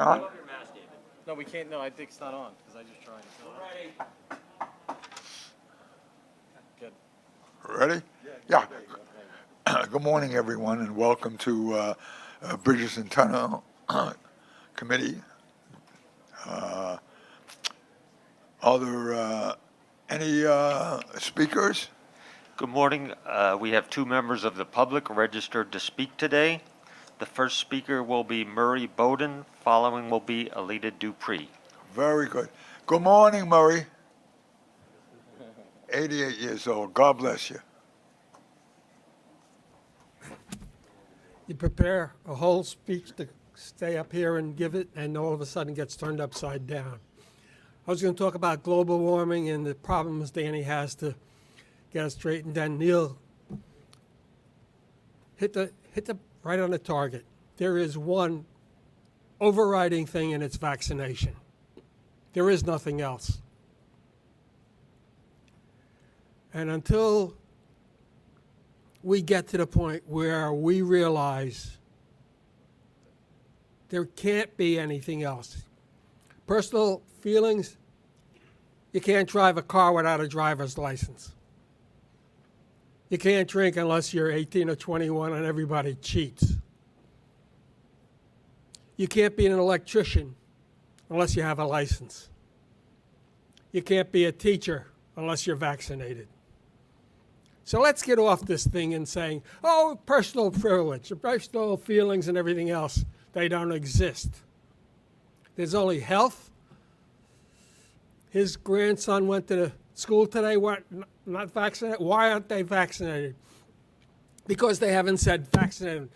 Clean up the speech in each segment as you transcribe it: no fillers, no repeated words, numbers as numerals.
Huh? No, we can't. No, I think it's not on because I just tried it. Good. Ready? Yeah. Good morning, everyone, and welcome to Bridges and Tunnel Committee. Are there any speakers? Good morning. We have two members of the public registered to speak today. The first speaker will be Murray Bowden. Following will be Alita Dupree. Very good. Good morning, Murray. 88 years old. God bless you. You prepare a whole speech to stay up here and give it, and all of a sudden gets turned upside down. I was going to talk about global warming and the problems Danny has to get us straightened. Then Neil hit the right on the target. There is one overriding thing, and it's vaccination. There is nothing else. And until we get to the point where we realize there can't be anything else. Personal feelings, you can't drive a car without a driver's license. You can't drink unless you're 18 or 21 and everybody cheats. You can't be an electrician unless you have a license. You can't be a teacher unless you're vaccinated. So let's get off this thing and saying, oh, personal privilege, personal feelings and everything else. They don't exist. There's only health. His grandson went to the school today, not vaccinated. Why aren't they vaccinated? Because they haven't said vaccinated.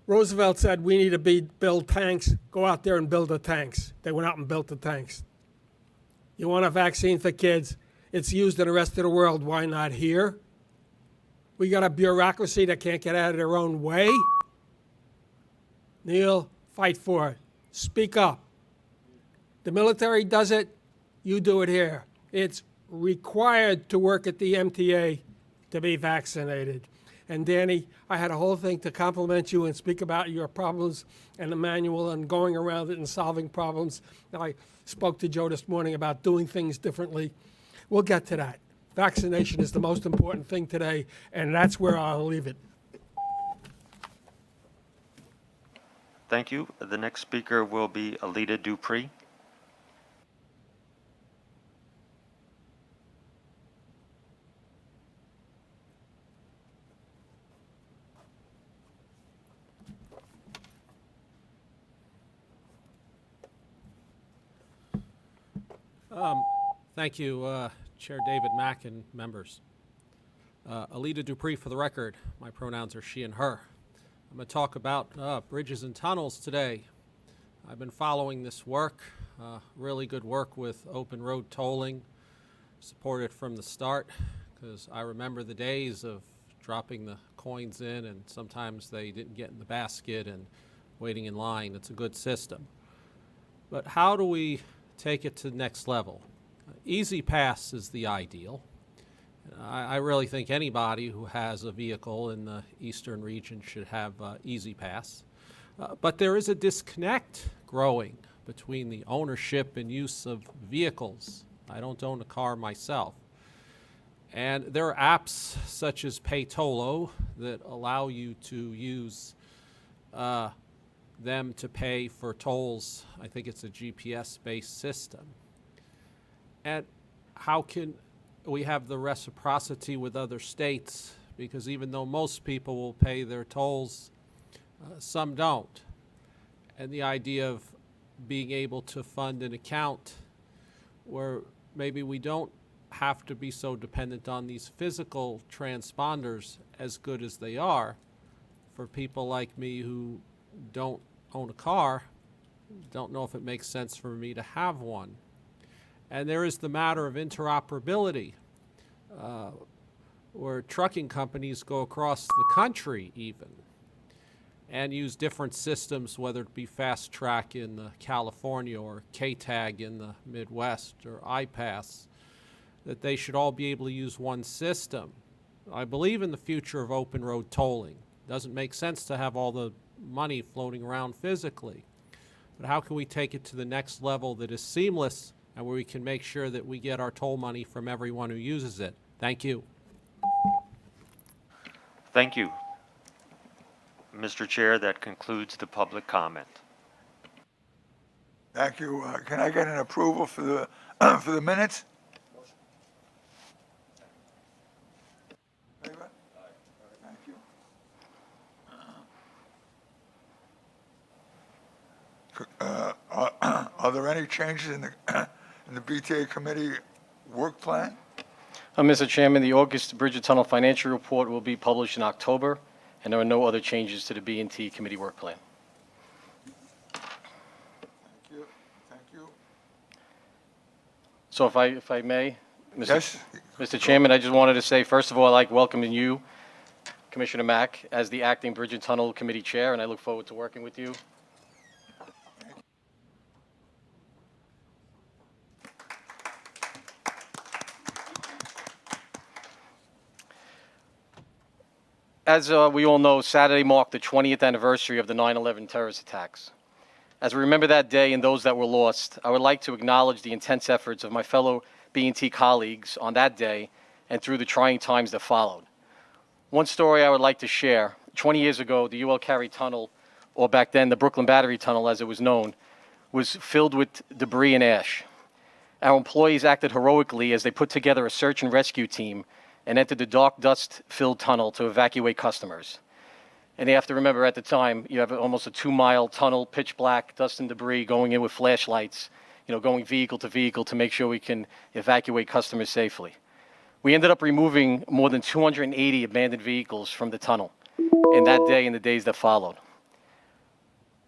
Roosevelt said we need to build tanks. Go out there and build the tanks. They went out and built the tanks. You want a vaccine for kids? It's used in the rest of the world. Why not here? We got a bureaucracy that can't get out of their own way. Neil, fight for it. Speak up. The military does it. You do it here. It's required to work at the MTA to be vaccinated. And Danny, I had a whole thing to compliment you and speak about your problems and the manual and going around it and solving problems. I spoke to Joe this morning about doing things differently. We'll get to that. Vaccination is the most important thing today, and that's where I'll leave it. Thank you. The next speaker will be Alita Dupree. Thank you, Chair David Mack and members. Alita Dupree for the record. My pronouns are she and her. I'm going to talk about bridges and tunnels today. I've been following this work, really good work with open road tolling, supported from the start, because I remember the days of dropping the coins in and sometimes they didn't get in the basket and waiting in line. It's a good system. But how do we take it to the next level? Easy Pass is the ideal. I really think anybody who has a vehicle in the eastern region should have Easy Pass. But there is a disconnect growing between the ownership and use of vehicles. I don't own a car myself. And there are apps such as Paytolo that allow you to use them to pay for tolls. I think it's a GPS-based system. And how can we have the reciprocity with other states? Because even though most people will pay their tolls, some don't. And the idea of being able to fund an account where maybe we don't have to be so dependent on these physical transponders, as good as they are, for people like me who don't own a car, don't know if it makes sense for me to have one. And there is the matter of interoperability, where trucking companies go across the country even and use different systems, whether it be Fast Track in California or K-Tag in the Midwest or iPass, that they should all be able to use one system. I believe in the future of open road tolling. It doesn't make sense to have all the money floating around physically. but how can we take it to the next level that is seamless and where we can make sure that we get our toll money from everyone who uses it? Thank you. Thank you. Mr. Chair, that concludes the public comment. Thank you. Can I get an approval for the, for the minutes? Favor? Thank you. Are there any changes in the BTA committee work plan? Mr. Chairman, the August Bridge and Tunnel Financial Report will be published in October, and there are no other changes to the B&T committee work plan. Thank you. Thank you. So if I may, Yes? Mr. Chairman, I just wanted to say, first of all, I'd like welcoming you, Commissioner Mack, as the acting Bridge and Tunnel Committee Chair, and I look forward to working with you. As we all know, Saturday marked the 20th anniversary of the 9/11 terrorist attacks. As we remember that day and those that were lost, I would like to acknowledge the intense efforts of my fellow B&T colleagues on that day and through the trying times that followed. One story I would like to share: 20 years ago, the UL Carry Tunnel, or back then the Brooklyn Battery Tunnel as it was known, was filled with debris and ash. Our employees acted heroically as they put together a search and rescue team and entered the dark, dust-filled tunnel to evacuate customers. And you have to remember, at the time, you have almost a 2-mile tunnel, pitch black, dust and debris, going in with flashlights, going vehicle to make sure we can evacuate customers safely. We ended up removing more than 280 abandoned vehicles from the tunnel in that day and the days that followed.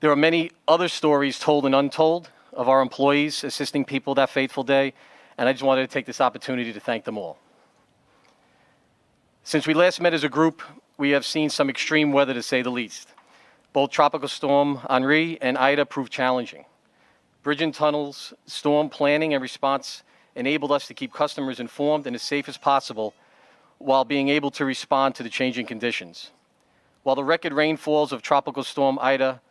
There are many other stories told and untold of our employees assisting people that fateful day, and I just wanted to take this opportunity to thank them all. Since we last met as a group, we have seen some extreme weather, to say the least. Both Tropical Storm Henri and Ida proved challenging. Bridge and Tunnels storm planning and response enabled us to keep customers informed and as safe as possible while being able to respond to the changing conditions. While the record rainfalls of Tropical Storm Ida,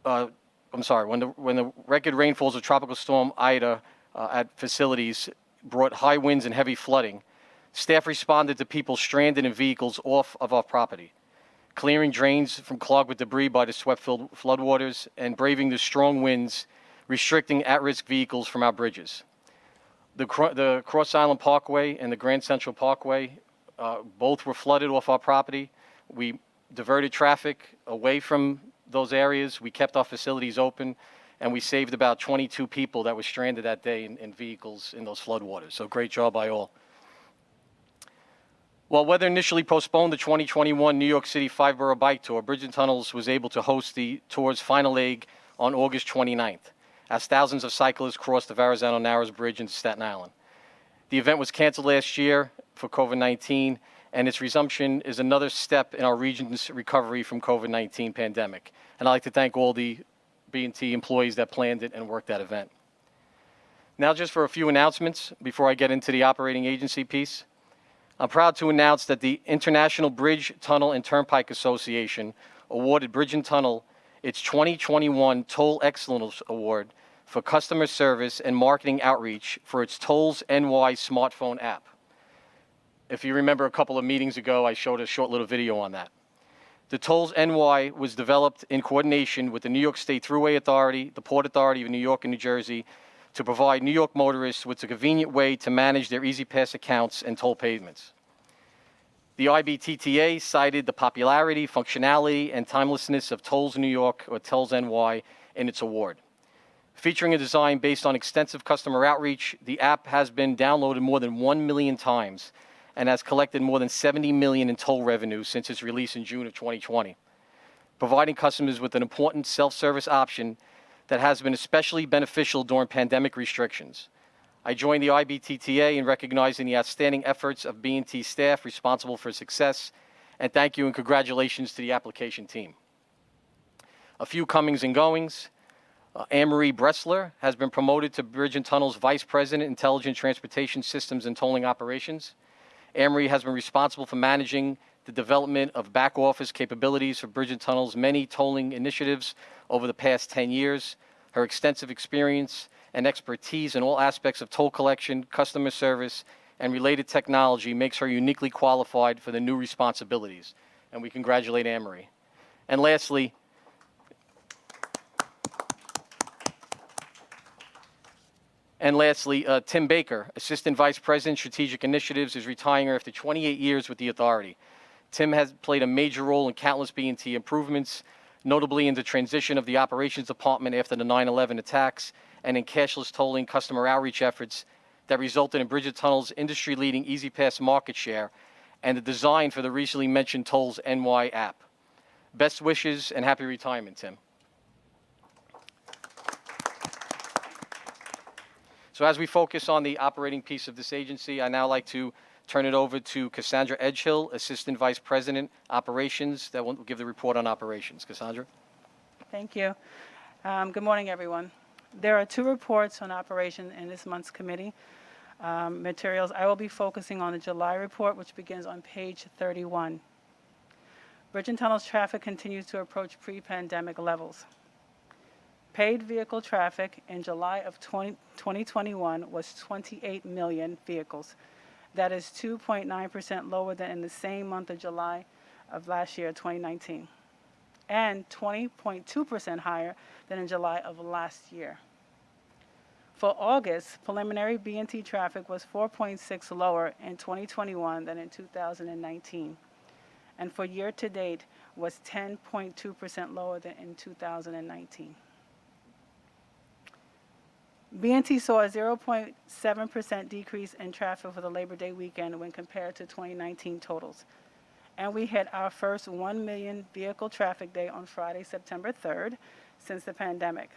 when the record rainfalls of Tropical Storm Ida at facilities brought high winds and heavy flooding, staff responded to people stranded in vehicles off of our property, clearing drains from clogged with debris by the swept-filled floodwaters, and braving the strong winds, restricting at-risk vehicles from our bridges. The Cross Island Parkway and the Grand Central Parkway both were flooded off our property. We diverted traffic away from those areas. We kept our facilities open, and we saved about 22 people that were stranded that day in vehicles in those floodwaters. So great job by all. While weather initially postponed the 2021 New York City 5-borough bike tour, Bridge and Tunnels was able to host the tour's final leg on August 29th, as thousands of cyclists crossed the Verrazano Narrows Bridge into Staten Island. The event was canceled last year for COVID-19, and its resumption is another step in our region's recovery from COVID-19 pandemic. And I'd like to thank all the B&T employees that planned it and worked that event. Now, just for a few announcements before I get into the operating agency piece. I'm proud to announce that the International Bridge, Tunnel, and Turnpike Association awarded Bridge and Tunnel its 2021 Toll Excellence Award for customer service and marketing outreach for its Tolls NY smartphone app. If you remember, a couple of meetings ago, I showed a short little video on that. The Tolls NY was developed in coordination with the New York State Thruway Authority, the Port Authority of New York and New Jersey, to provide New York motorists with a convenient way to manage their Easy Pass accounts and toll payments. The IBTTA cited the popularity, functionality, and timelessness of Tolls New York, or Tolls NY, in its award. Featuring a design based on extensive customer outreach, the app has been downloaded more than 1 million times and has collected more than $70 million in toll revenue since its release in June of 2020, providing customers with an important self-service option that has been especially beneficial during pandemic restrictions. I joined the IBTTA in recognizing the outstanding efforts of B&T staff responsible for success, and thank you and congratulations to the application team. A few comings and goings. Anne-Marie Bressler has been promoted to Bridge and Tunnel's Vice President, Intelligent Transportation Systems and Tolling Operations. Anne-Marie has been responsible for managing the development of back-office capabilities for Bridge and Tunnel's many tolling initiatives over the past 10 years, Her extensive experience and expertise in all aspects of toll collection, customer service, and related technology makes her uniquely qualified for the new responsibilities. And we congratulate Anne Marie. And lastly, Tim Baker, Assistant Vice President, Strategic Initiatives, is retiring after 28 years with the authority. Tim has played a major role in countless B&T improvements, notably in the transition of the operations department after the 9/11 attacks and in cashless tolling customer outreach efforts that resulted in Bridge and Tunnel's industry-leading Easy Pass market share and the design for the recently mentioned Tolls NY app. Best wishes and happy retirement, Tim. So as we focus on the operating piece of this agency, I now like to turn it over to Cassandra Edgehill, Assistant Vice President, Operations, that will give the report on operations. Cassandra? Thank you. Good morning, everyone. There are 2 reports on operation in this month's committee materials. I will be focusing on the July report, which begins on page 31. Bridge and Tunnels traffic continues to approach pre-pandemic levels. Paid vehicle traffic in July of 2021 was 28 million vehicles. That is 2.9% lower than in the same month of July of last year, 2019, and 20.2% higher than in July of last year. For August, preliminary B&T traffic was 4.6 lower in 2021 than in 2019, and for year-to-date was 10.2% lower than in 2019. B&T saw a 0.7% decrease in traffic for the Labor Day weekend when compared to 2019 totals. And we hit our first 1 million vehicle traffic day on Friday, September 3rd, since the pandemic.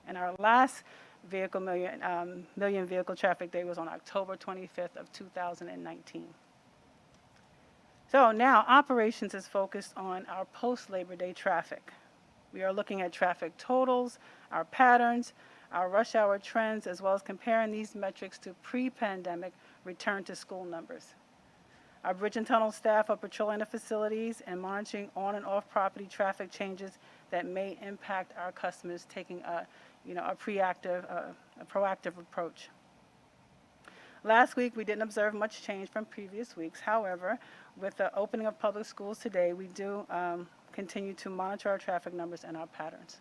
And our last million vehicle traffic day was on October 25th of 2019. So now operations is focused on our post-Labor Day traffic. We are looking at traffic totals, our patterns, our rush hour trends, as well as comparing these metrics to pre-pandemic return to school numbers. Our Bridge and Tunnel staff are patrolling the facilities and monitoring on and off property traffic changes that may impact our customers, taking a proactive approach. Last week, we didn't observe much change from previous weeks. However, with the opening of public schools today, we do continue to monitor our traffic numbers and our patterns.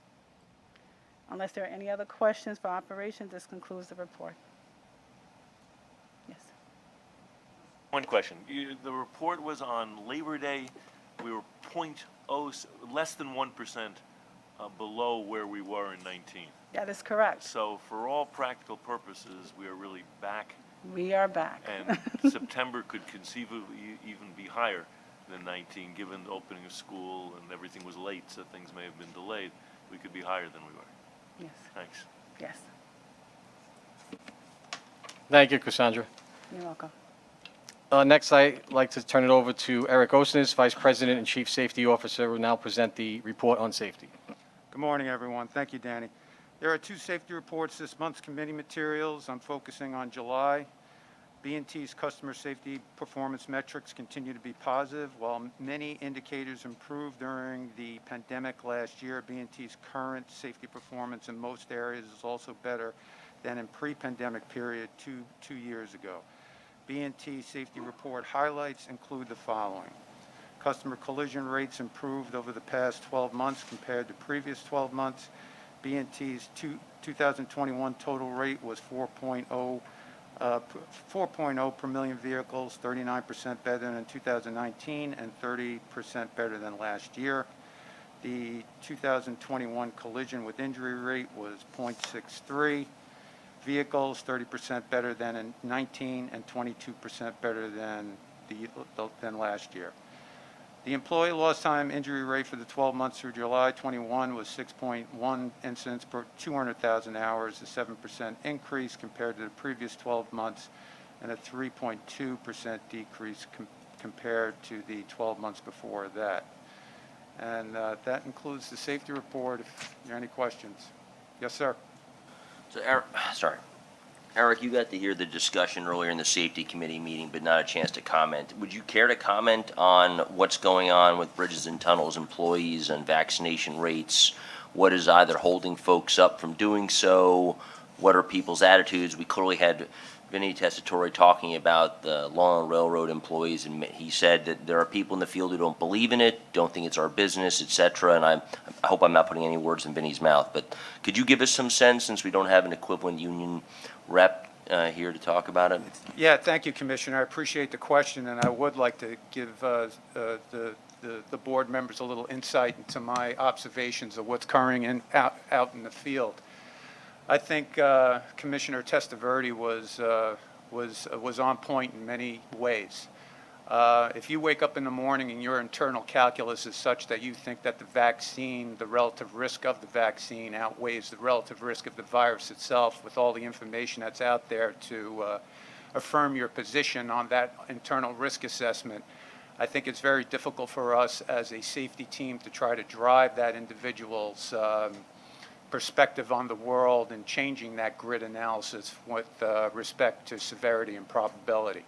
Unless there are any other questions for operations, this concludes the report. Yes. One question. The report was on Labor Day. We were less than 1% below where we were in 19. That is correct. So for all practical purposes, we are really back. We are back. And September could conceivably even be higher than 19, given the opening of school and everything was late, so things may have been delayed. We could be higher than we were. Yes. Thanks. Yes. Thank you, Cassandra. You're welcome. Next, I'd like to turn it over to Eric Osnes, Vice President and Chief Safety Officer, who will now present the report on safety. Good morning, everyone. Thank you, Danny. There are 2 safety reports this month's committee materials. I'm focusing on July. B&T's customer safety performance metrics continue to be positive. While many indicators improved during the pandemic last year, B&T's current safety performance in most areas is also better than in pre-pandemic period two years ago. B&T safety report highlights include the following. Customer collision rates improved over the past 12 months compared to previous 12 months. B&T's 2021 total rate was 4.0 per million vehicles, 39% better than in 2019 and 30% better than last year. The 2021 collision with injury rate was 0.63 vehicles, 30% better than in 19 and 22% better than last year. The employee lost time injury rate for the 12 months through July 21 was 6.1 incidents per 200,000 hours, a 7% increase compared to the previous 12 months, and a 3.2% decrease compared to the 12 months before that. And that includes the safety report. If there are any questions. Yes, sir. So, Eric, you got to hear the discussion earlier in the safety committee meeting, but not a chance to comment. Would you care to comment on what's going on with Bridges and Tunnels employees and vaccination rates What is either holding folks up from doing so? What are people's attitudes? We clearly had Vinny Tessitore talking about the Long Island Railroad employees, and he said that there are people in the field who don't believe in it, don't think it's our business, et cetera, and I hope I'm not putting any words in Vinny's mouth, but could you give us some sense, since we don't have an equivalent union rep here to talk about it? Yeah, thank you, Commissioner. I appreciate the question, and I would like to give the board members a little insight into my observations of what's occurring out in the field. I think Commissioner Testaverde was on point in many ways. If you wake up in the morning and your internal calculus is such that you think that the vaccine, the relative risk of the vaccine outweighs the relative risk of the virus itself, with all the information that's out there to affirm your position on that internal risk assessment, I think it's very difficult for us as a safety team to try to drive that individual's perspective on the world and changing that grid analysis with respect to severity and probability.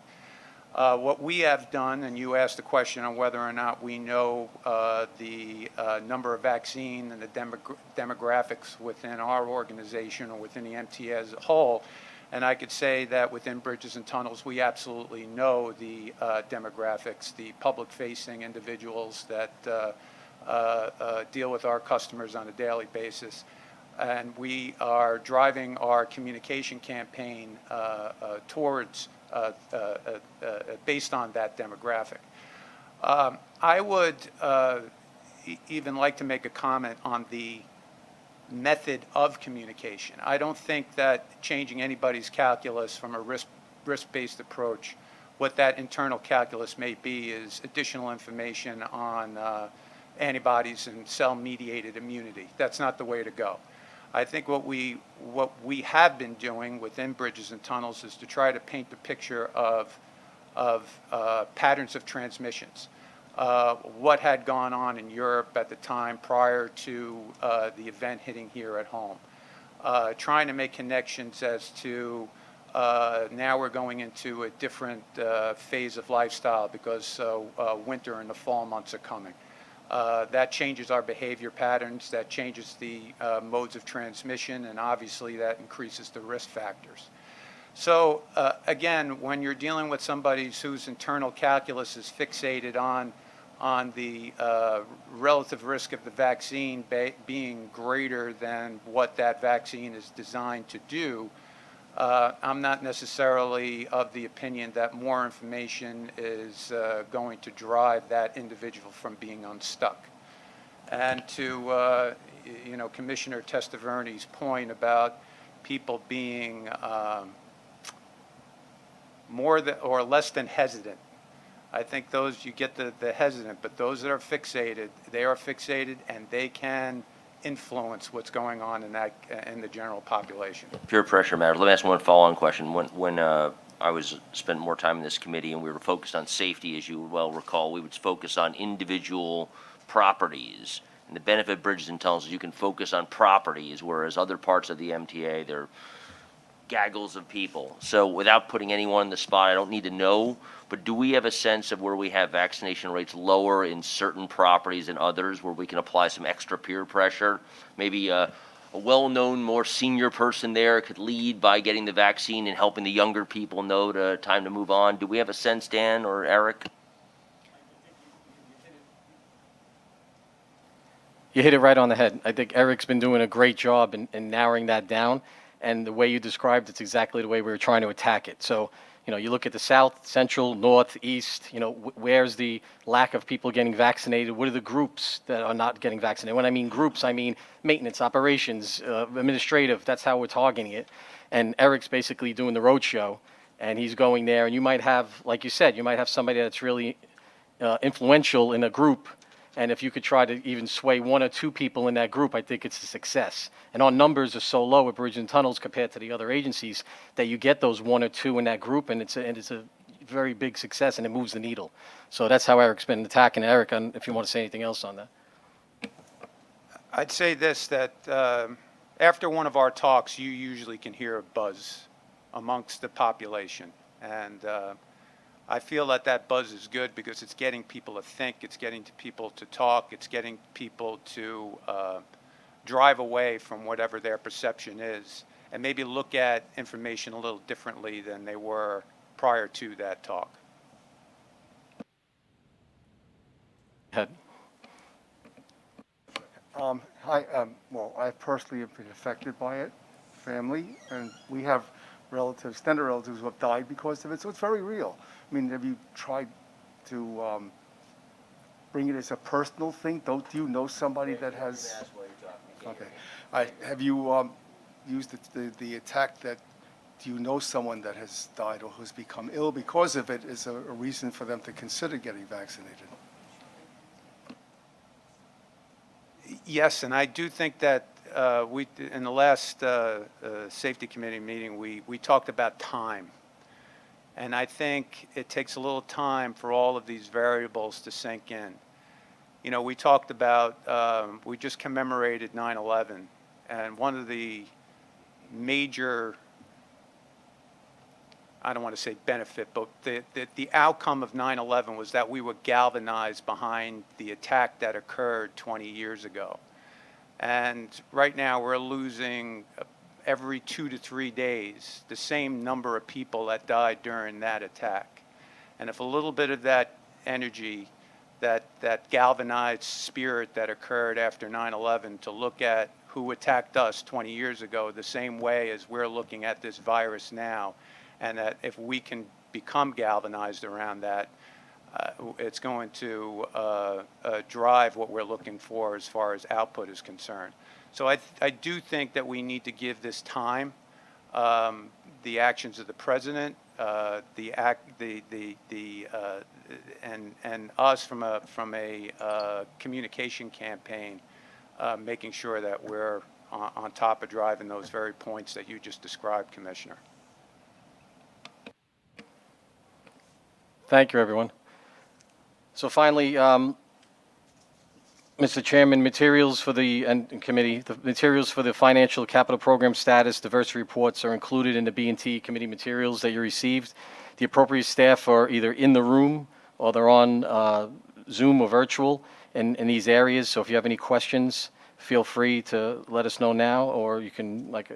What we have done, and you asked the question on whether or not we know the number of vaccine and the demographics within our organization or within the MTA as a whole, and I could say that within Bridges and Tunnels, we absolutely know the demographics, the public-facing individuals that deal with our customers on a daily basis. And we are driving our communication campaign towards based on that demographic. I would even like to make a comment on the method of communication. I don't think that changing anybody's calculus from a risk-based approach, what that internal calculus may be is additional information on antibodies and cell-mediated immunity. That's not the way to go. I think what we have been doing within Bridges and Tunnels is to try to paint the picture of patterns of transmissions. What had gone on in Europe at the time prior to the event hitting here at home. Trying to make connections as to now we're going into a different phase of lifestyle because winter and the fall months are coming. That changes our behavior patterns, that changes the modes of transmission, and obviously that increases the risk factors. So again, when you're dealing with somebody whose internal calculus is fixated on the relative risk of the vaccine being greater than what that vaccine is designed to do, I'm not necessarily of the opinion that more information is going to drive that individual from being unstuck. And to Commissioner Testaverde's point about people being more than, or less than hesitant, I think those, you get the hesitant, but those that are fixated, they are fixated and they can influence what's going on in the general population. Peer pressure matters. Let me ask one follow-on question. When I spent more time in this committee and we were focused on safety, as you well recall, we would focus on individual properties. And the benefit of Bridges and Tunnels is you can focus on properties, whereas other parts of the MTA, they're gaggles of people. So without putting anyone on the spot, I don't need to know, but do we have a sense of where we have vaccination rates lower in certain properties than others, where we can apply some extra peer pressure? Maybe a well-known, more senior person there could lead by getting the vaccine and helping the younger people know time to move on. Do we have a sense, Dan or Eric? You hit it right on the head. I think Eric's been doing a great job in narrowing that down. And the way you described it's exactly the way we were trying to attack it. So, you look at the south, central, north, east, where's the lack of people getting vaccinated? What are the groups that are not getting vaccinated? When I mean groups, I mean maintenance, operations, administrative. That's how we're targeting it. And Eric's basically doing the road show, and he's going there. And you might have, like you said, you might have somebody that's really influential in a group. And if you could try to even sway one or two people in that group, I think it's a success. And our numbers are so low at Bridges and Tunnels compared to the other agencies that you get those one or two in that group, and it's a very big success, and it moves the needle. So that's how Eric's been attacking. Eric, if you want to say anything else on that. I'd say this, that after one of our talks, you usually can hear a buzz amongst the population. And I feel that buzz is good because it's getting people to think, it's getting people to talk, it's getting people to drive away from whatever their perception is and maybe look at information a little differently than they were prior to that talk. Head. Hi, well, I personally have been affected by it, family, and we have relatives, extended relatives who have died because of it, so it's very real. I mean, have you tried to bring it as a personal thing? Do you know somebody that has? Okay. Have you used the attack that, do you know someone that has died or who's become ill because of it as a reason for them to consider getting vaccinated? Yes, and I do think that in the last safety committee meeting, we talked about time. And I think it takes a little time for all of these variables to sink in. You know, we talked about, we just commemorated 9/11, and one of the major, I don't want to say benefit, but the outcome of 9/11 was that we were galvanized behind the attack that occurred 20 years ago. And right now we're losing every 2 to 3 days the same number of people that died during that attack. And if a little bit of that energy, that galvanized spirit that occurred after 9/11 to look at who attacked us 20 years ago the same way as we're looking at this virus now, and that if we can become galvanized around that, it's going to drive what we're looking for as far as output is concerned. So I do think that we need to give this time. The actions of the president, and us from a communication campaign, making sure that we're on top of driving those very points that you just described, Commissioner. Thank you, everyone. So finally, Mr. Chairman, materials for the and committee, the materials for the financial capital program status diversity reports are included in the B&T committee materials that you received. The appropriate staff are either in the room or they're on Zoom or virtual in these areas. So if you have any questions, feel free to let us know now, or you can, like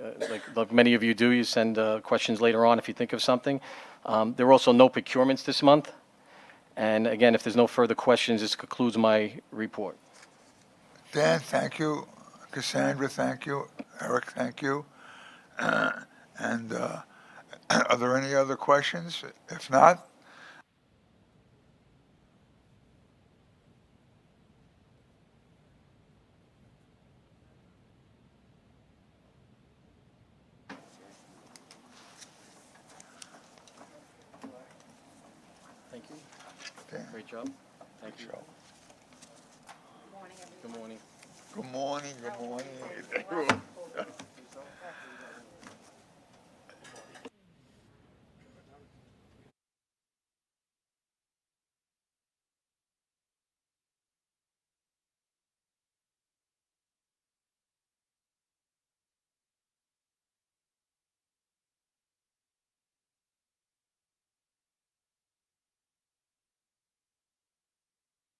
many of you do, you send questions later on if you think of something. There are also no procurements this month. And again, if there's no further questions, this concludes my report. Dan, thank you. Cassandra, thank you. Eric, thank you. And are there any other questions? If not, Thank you. Dan, Great job. Thank you. Good morning. Good morning, good morning.